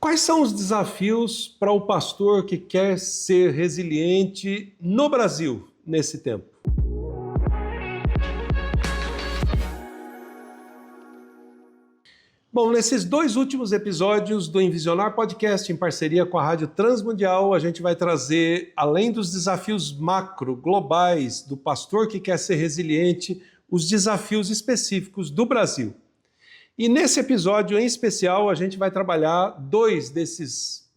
Quais são os desafios para o pastor que quer ser resiliente no Brasil nesse tempo? Bom, nesses dois últimos episódios do Envisionar Podcast, em parceria com a Rádio Transmundial, a gente vai trazer, além dos desafios macro, globais, do pastor que quer ser resiliente, os desafios específicos do Brasil. E nesse episódio em especial, a gente vai trabalhar dois desses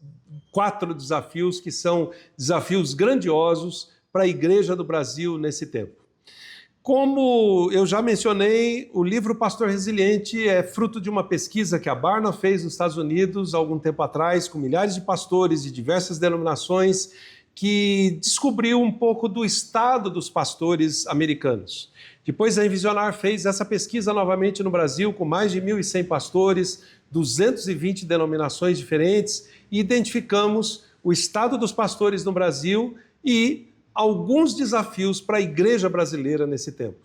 4 desafios que são desafios grandiosos para a Igreja do Brasil nesse tempo. Como eu já mencionei, o livro Pastor Resiliente é fruto de uma pesquisa que a Barna fez nos Estados Unidos há algum tempo atrás, com milhares de pastores de diversas denominações, que descobriu um pouco do estado dos pastores americanos. Depois a Envisionar fez essa pesquisa novamente no Brasil, com mais de 1.100 pastores, 220 denominações diferentes, e identificamos o estado dos pastores no Brasil e alguns desafios para a igreja brasileira nesse tempo.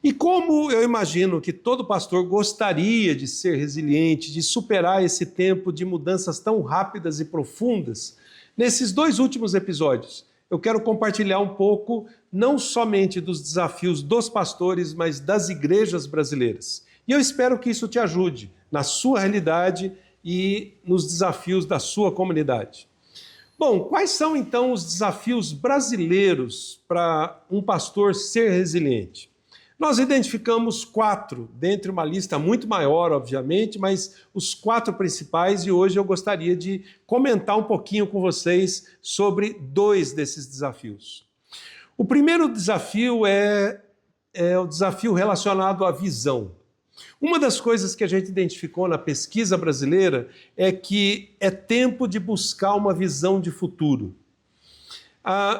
E como eu imagino que todo pastor gostaria de ser resiliente, de superar esse tempo de mudanças tão rápidas e profundas, nesses dois últimos episódios, eu quero compartilhar um pouco, não somente dos desafios dos pastores, mas das igrejas brasileiras. E eu espero que isso te ajude na sua realidade e nos desafios da sua comunidade. Bom, quais são então os desafios brasileiros para um pastor ser resiliente? Nós identificamos 4, dentre uma lista muito maior, obviamente, mas os 4 principais, e hoje eu gostaria de comentar um pouquinho com vocês sobre 2 desses desafios. O primeiro desafio é o desafio relacionado à visão. Uma das coisas que a gente identificou na pesquisa brasileira é que é tempo de buscar uma visão de futuro.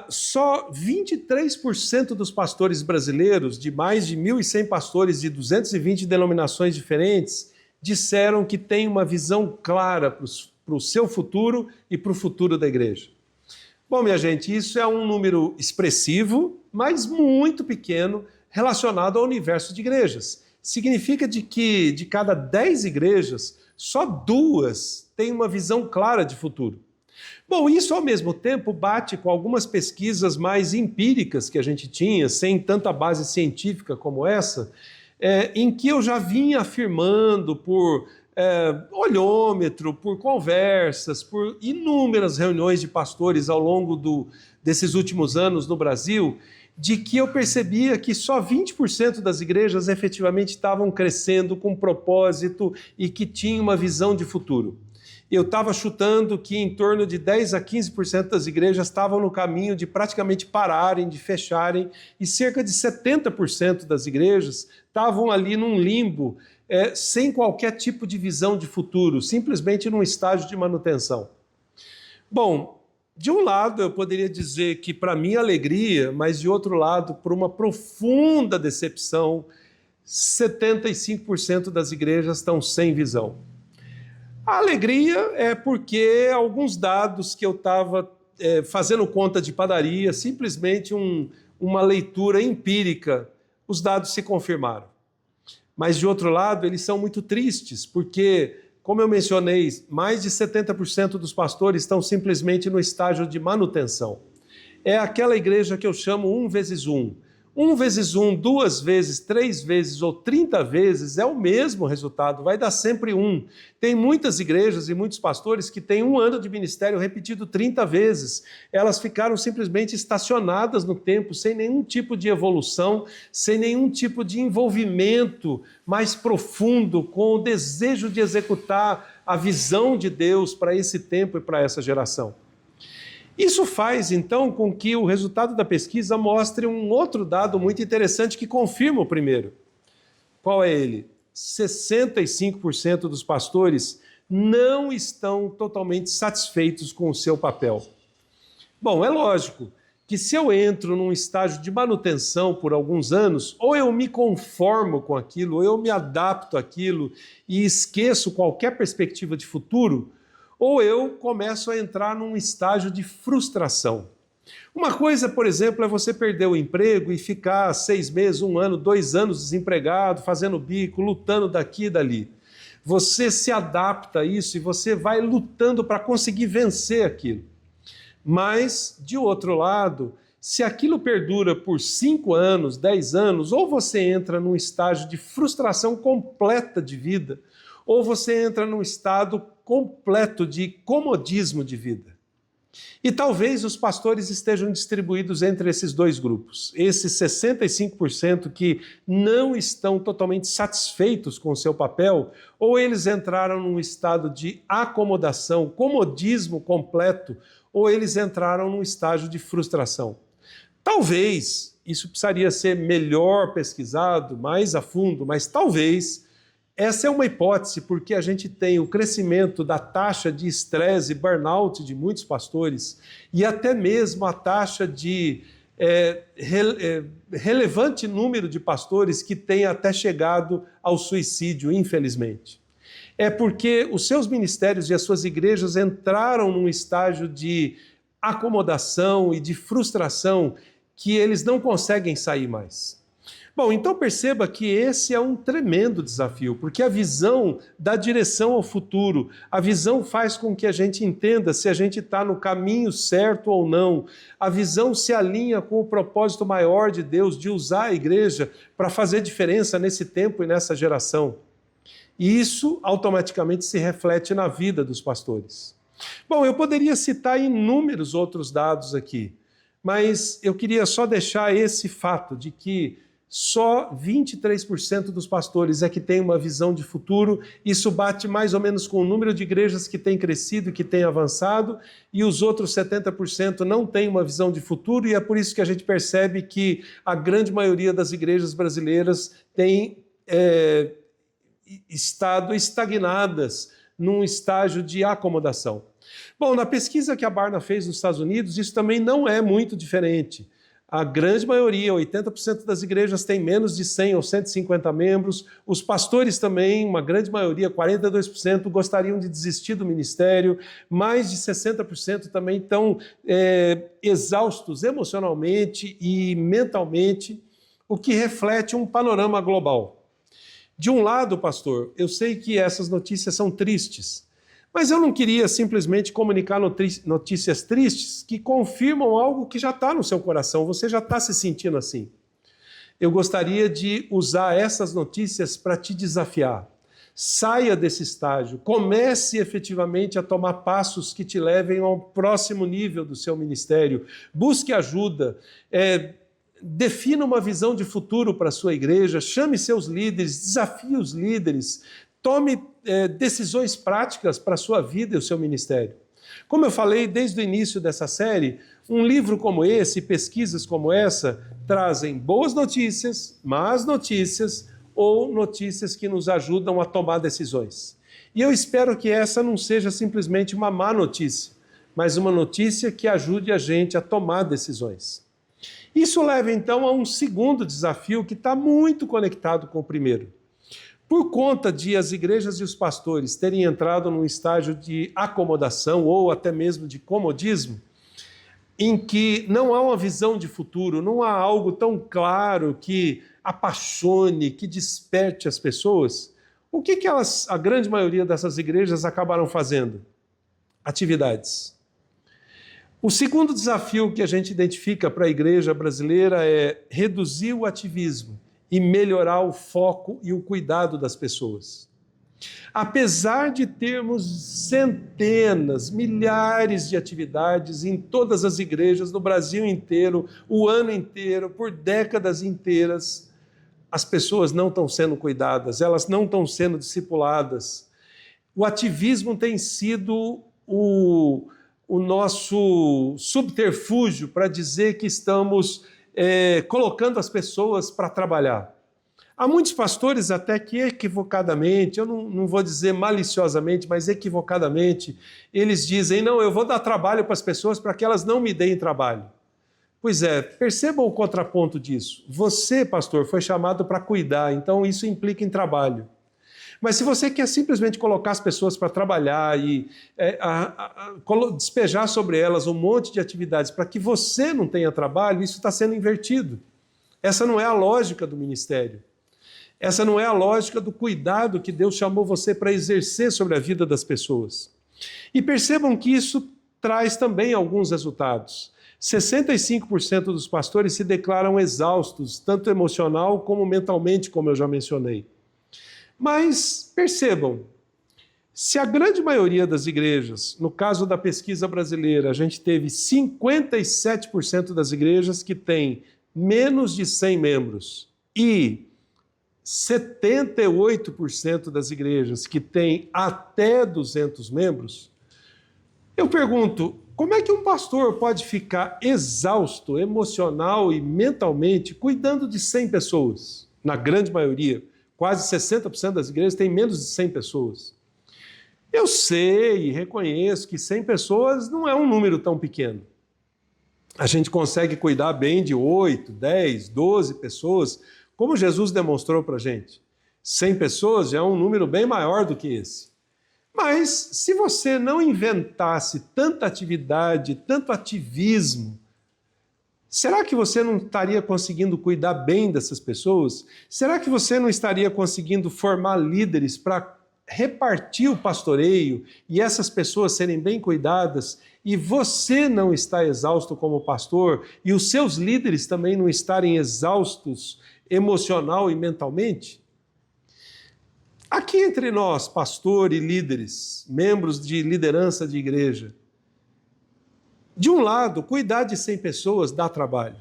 Só 23% dos pastores brasileiros, de mais de 1.100 pastores de 220 denominações diferentes, disseram que têm uma visão clara para o seu futuro e para o futuro da igreja. Bom, minha gente, isso é um número expressivo, mas muito pequeno, relacionado ao universo de igrejas. Significa que de cada 10 igrejas, só 2 têm uma visão clara de futuro. Bom, isso ao mesmo tempo bate com algumas pesquisas mais empíricas que a gente tinha, sem tanta base científica como essa, em que eu já vinha afirmando por olhômetro, por conversas, por inúmeras reuniões de pastores ao longo desses últimos anos no Brasil, de que eu percebia que só 20% das igrejas efetivamente estavam crescendo com propósito e que tinham uma visão de futuro. Eu estava chutando que em torno de 10 a 15% das igrejas estavam no caminho de praticamente pararem, de fecharem, e cerca de 70% das igrejas estavam ali num limbo, sem qualquer tipo de visão de futuro, simplesmente num estágio de manutenção. Bom, de um lado eu poderia dizer que para minha alegria, mas de outro lado, por uma profunda decepção, 75% das igrejas estão sem visão. A alegria é porque alguns dados que eu estava fazendo conta de padaria, simplesmente uma leitura empírica, os dados se confirmaram. Mas, de outro lado, eles são muito tristes, porque, como eu mencionei, mais de 70% dos pastores estão simplesmente no estágio de manutenção. É aquela igreja que eu chamo 1 vezes 1. 1 vezes 1, 2 vezes, 3 vezes ou 30 vezes é o mesmo resultado, vai dar sempre 1. Tem muitas igrejas e muitos pastores que têm 1 ano de ministério repetido 30 vezes. Elas ficaram simplesmente estacionadas no tempo, sem nenhum tipo de evolução, sem nenhum tipo de envolvimento mais profundo com o desejo de executar a visão de Deus para esse tempo e para essa geração. Isso faz, então, com que o resultado da pesquisa mostre um outro dado muito interessante que confirma o primeiro. Qual é ele? 65% dos pastores não estão totalmente satisfeitos com o seu papel. Bom, é lógico que se eu entro num estágio de manutenção por alguns anos, ou eu me conformo com aquilo, ou eu me adapto àquilo e esqueço qualquer perspectiva de futuro, ou eu começo a entrar num estágio de frustração. Uma coisa, por exemplo, é você perder o emprego e ficar 6 meses, 1 ano, 2 anos desempregado, fazendo bico, lutando daqui e dali. você se adapta a isso e você vai lutando para conseguir vencer aquilo. Mas, de outro lado, se aquilo perdura por 5 anos, 10 anos, ou você entra num estágio de frustração completa de vida, ou você entra num estado completo de comodismo de vida. E talvez os pastores estejam distribuídos entre esses dois grupos. Esses 65% que não estão totalmente satisfeitos com o seu papel, ou eles entraram num estado de acomodação, comodismo completo, ou eles entraram num estágio de frustração. Talvez, isso precisaria ser melhor pesquisado, mais a fundo, mas talvez essa é uma hipótese porque a gente tem o crescimento da taxa de estresse e burnout de muitos pastores e até mesmo a taxa de relevante número de pastores que tem até chegado ao suicídio, infelizmente. É porque os seus ministérios e as suas igrejas entraram num estágio de acomodação e de frustração que eles não conseguem sair mais. Bom, então perceba que esse é um tremendo desafio, porque a visão dá direção ao futuro, a visão faz com que a gente entenda se a gente está no caminho certo ou não, a visão se alinha com o propósito maior de Deus de usar a igreja para fazer diferença nesse tempo e nessa geração. E isso automaticamente se reflete na vida dos pastores. Bom, eu poderia citar inúmeros outros dados aqui, mas eu queria só deixar esse fato de que só 23% dos pastores é que tem uma visão de futuro. Isso bate mais ou menos com o número de igrejas que tem crescido, que tem avançado, e os outros 70% não têm uma visão de futuro, e é por isso que a gente percebe que a grande maioria das igrejas brasileiras tem estado estagnadas num estágio de acomodação. Bom, na pesquisa que a Barna fez nos Estados Unidos, isso também não é muito diferente. A grande maioria, 80% das igrejas tem menos de 100 ou 150 membros. Os pastores também, uma grande maioria, 42%, gostariam de desistir do ministério. Mais de 60% também estão exaustos emocionalmente e mentalmente, o que reflete um panorama global. De um lado, pastor, eu sei que essas notícias são tristes, mas eu não queria simplesmente comunicar notícias tristes que confirmam algo que já está no seu coração, você já está se sentindo assim. Eu gostaria de usar essas notícias para te desafiar. Saia desse estágio, comece efetivamente a tomar passos que te levem ao próximo nível do seu ministério. Busque ajuda, defina uma visão de futuro para a sua igreja, chame seus líderes, desafie os líderes, tome decisões práticas para a sua vida e o seu ministério. Como eu falei desde o início dessa série, um livro como esse, pesquisas como essa, trazem boas notícias, más notícias ou notícias que nos ajudam a tomar decisões. E eu espero que essa não seja simplesmente uma má notícia, mas uma notícia que ajude a gente a tomar decisões. Isso leva então a um segundo desafio que está muito conectado com o primeiro. Por conta de as igrejas e os pastores terem entrado num estágio de acomodação ou até mesmo de comodismo, em que não há uma visão de futuro, não há algo tão claro que apaixone, que desperte as pessoas, o que a grande maioria dessas igrejas acabaram fazendo? Atividades. O segundo desafio que a gente identifica para a igreja brasileira é reduzir o ativismo e melhorar o foco e o cuidado das pessoas. Apesar de termos centenas, milhares de atividades em todas as igrejas no Brasil inteiro, o ano inteiro, por décadas inteiras, as pessoas não estão sendo cuidadas, elas não estão sendo discipuladas. O ativismo tem sido o nosso subterfúgio para dizer que estamos colocando as pessoas para trabalhar. Há muitos pastores até que equivocadamente, eu não vou dizer maliciosamente, mas equivocadamente, eles dizem, não, eu vou dar trabalho para as pessoas para que elas não me deem trabalho. Pois é, percebam o contraponto disso. Você, pastor, foi chamado para cuidar, então isso implica em trabalho. Mas se você quer simplesmente colocar as pessoas para trabalhar e despejar sobre elas um monte de atividades para que você não tenha trabalho, isso está sendo invertido. Essa não é a lógica do ministério. Essa não é a lógica do cuidado que Deus chamou você para exercer sobre a vida das pessoas. E percebam que isso traz também alguns resultados. 65% dos pastores se declaram exaustos, tanto emocional como mentalmente, como eu já mencionei. Mas percebam, se a grande maioria das igrejas, no caso da pesquisa brasileira, a gente teve 57% das igrejas que têm menos de 100 membros e 78% das igrejas que têm até 200 membros, eu pergunto, como é que um pastor pode ficar exausto emocional e mentalmente cuidando de 100 pessoas? Na grande maioria, quase 60% das igrejas têm menos de 100 pessoas. Eu sei e reconheço que 100 pessoas não é um número tão pequeno. A gente consegue cuidar bem de 8, 10, 12 pessoas, como Jesus demonstrou para a gente. 100 pessoas já é um número bem maior do que esse. Mas se você não inventasse tanta atividade, tanto ativismo, será que você não estaria conseguindo cuidar bem dessas pessoas? Será que você não estaria conseguindo formar líderes para repartir o pastoreio e essas pessoas serem bem cuidadas e você não está exausto como pastor e os seus líderes também não estarem exaustos emocional e mentalmente? Aqui entre nós, pastor e líderes, membros de liderança de igreja, de um lado, cuidar de 100 pessoas dá trabalho.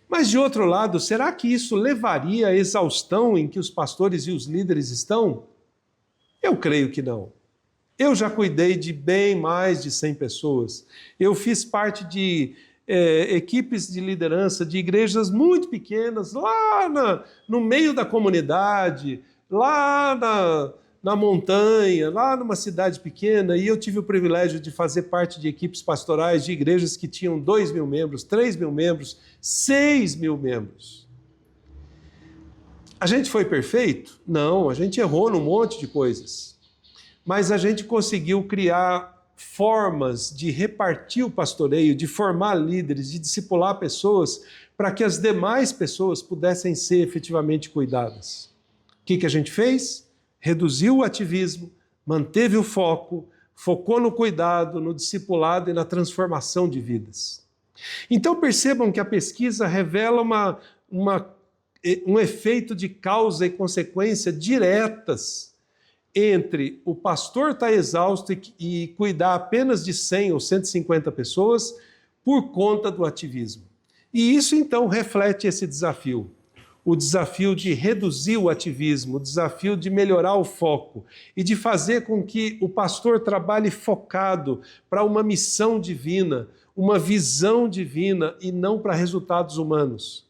Mas de outro lado, será que isso levaria à exaustão em que os pastores e os líderes estão? Eu creio que não. Eu já cuidei de bem mais de 100 pessoas. Eu fiz parte de equipes de liderança de igrejas muito pequenas, lá no meio da comunidade, lá na montanha, lá numa cidade pequena, e eu tive o privilégio de fazer parte de equipes pastorais de igrejas que tinham 2.000 membros, 3.000 membros, 6.000 membros. A gente foi perfeito? Não, a gente errou num monte de coisas. Mas a gente conseguiu criar formas de repartir o pastoreio, de formar líderes, de discipular pessoas, para que as demais pessoas pudessem ser efetivamente cuidadas. O que a gente fez? Reduziu o ativismo, manteve o foco, focou no cuidado, no discipulado e na transformação de vidas. Então percebam que a pesquisa revela um efeito de causa e consequência diretas entre o pastor estar exausto e cuidar apenas de 100 ou 150 pessoas por conta do ativismo. E isso então reflete esse desafio. O desafio de reduzir o ativismo, o desafio de melhorar o foco e de fazer com que o pastor trabalhe focado para uma missão divina, uma visão divina e não para resultados humanos.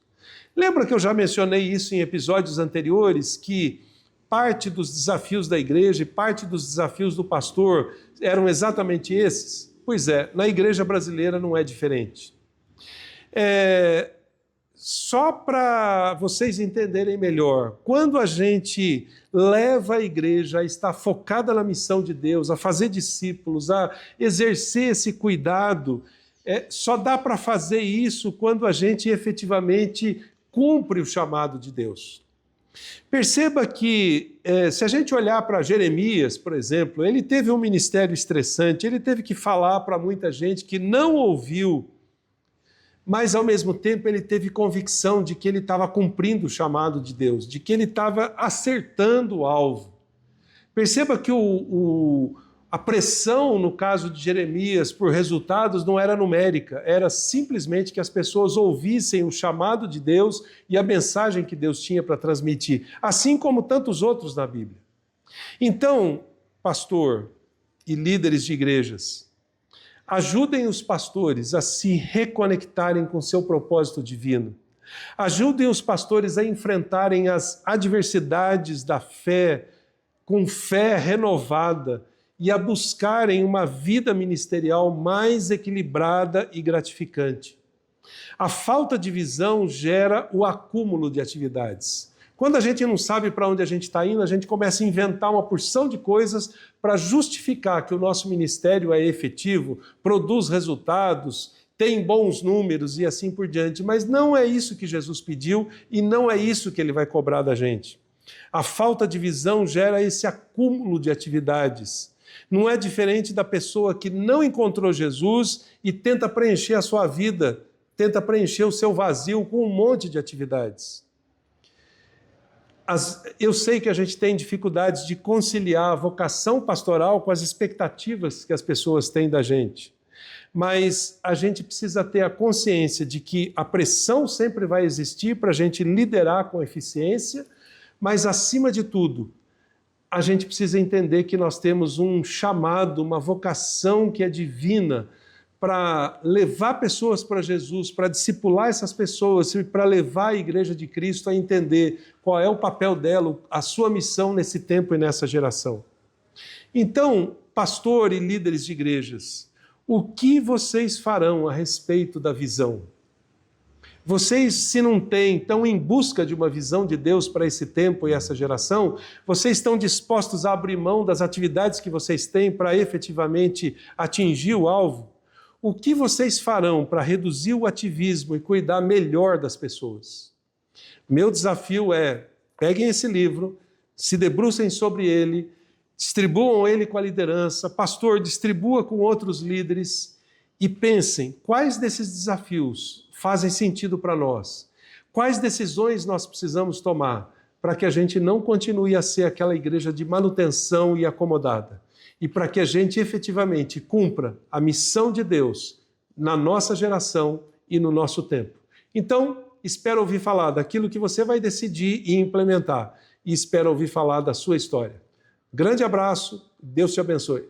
Lembra que eu já mencionei isso em episódios anteriores, que parte dos desafios da igreja e parte dos desafios do pastor eram exatamente esses? Pois é, na igreja brasileira não é diferente. Só para vocês entenderem melhor, quando a gente leva a igreja a estar focada na missão de Deus, a fazer discípulos, a exercer esse cuidado, só dá para fazer isso quando a gente efetivamente cumpre o chamado de Deus. Perceba que, se a gente olhar para Jeremias, por exemplo, ele teve um ministério estressante, ele teve que falar para muita gente que não ouviu, mas ao mesmo tempo ele teve convicção de que ele estava cumprindo o chamado de Deus, de que ele estava acertando o alvo. Perceba que a pressão, no caso de Jeremias, por resultados não era numérica, era simplesmente que as pessoas ouvissem o chamado de Deus e a mensagem que Deus tinha para transmitir, assim como tantos outros na Bíblia. Então, pastor e líderes de igrejas, ajudem os pastores a se reconectarem com seu propósito divino. Ajudem os pastores a enfrentarem as adversidades da fé, com fé renovada, e a buscarem uma vida ministerial mais equilibrada e gratificante. A falta de visão gera o acúmulo de atividades. Quando a gente não sabe para onde a gente está indo, a gente começa a inventar uma porção de coisas para justificar que o nosso ministério é efetivo, produz resultados, tem bons números e assim por diante. Mas não é isso que Jesus pediu e não é isso que ele vai cobrar da gente. A falta de visão gera esse acúmulo de atividades. Não é diferente da pessoa que não encontrou Jesus e tenta preencher a sua vida, tenta preencher o seu vazio com um monte de atividades. Eu sei que a gente tem dificuldades de conciliar a vocação pastoral com as expectativas que as pessoas têm da gente. Mas a gente precisa ter a consciência de que a pressão sempre vai existir para a gente liderar com eficiência, mas, acima de tudo, a gente precisa entender que nós temos um chamado, uma vocação que é divina para levar pessoas para Jesus, para discipular essas pessoas, para levar a Igreja de Cristo a entender qual é o papel dela, a sua missão nesse tempo e nessa geração. Então, pastor e líderes de igrejas, o que vocês farão a respeito da visão? Vocês, se não têm, estão em busca de uma visão de Deus para esse tempo e essa geração? Vocês estão dispostos a abrir mão das atividades que vocês têm para efetivamente atingir o alvo? O que vocês farão para reduzir o ativismo e cuidar melhor das pessoas? Meu desafio é, peguem esse livro, se debrucem sobre ele, distribuam ele com a liderança, pastor, distribua com outros líderes e pensem quais desses desafios fazem sentido para nós, quais decisões nós precisamos tomar para que a gente não continue a ser aquela igreja de manutenção e acomodada, e para que a gente efetivamente cumpra a missão de Deus na nossa geração e no nosso tempo. Então, espero ouvir falar daquilo que você vai decidir e implementar, e espero ouvir falar da sua história. Grande abraço, Deus te abençoe.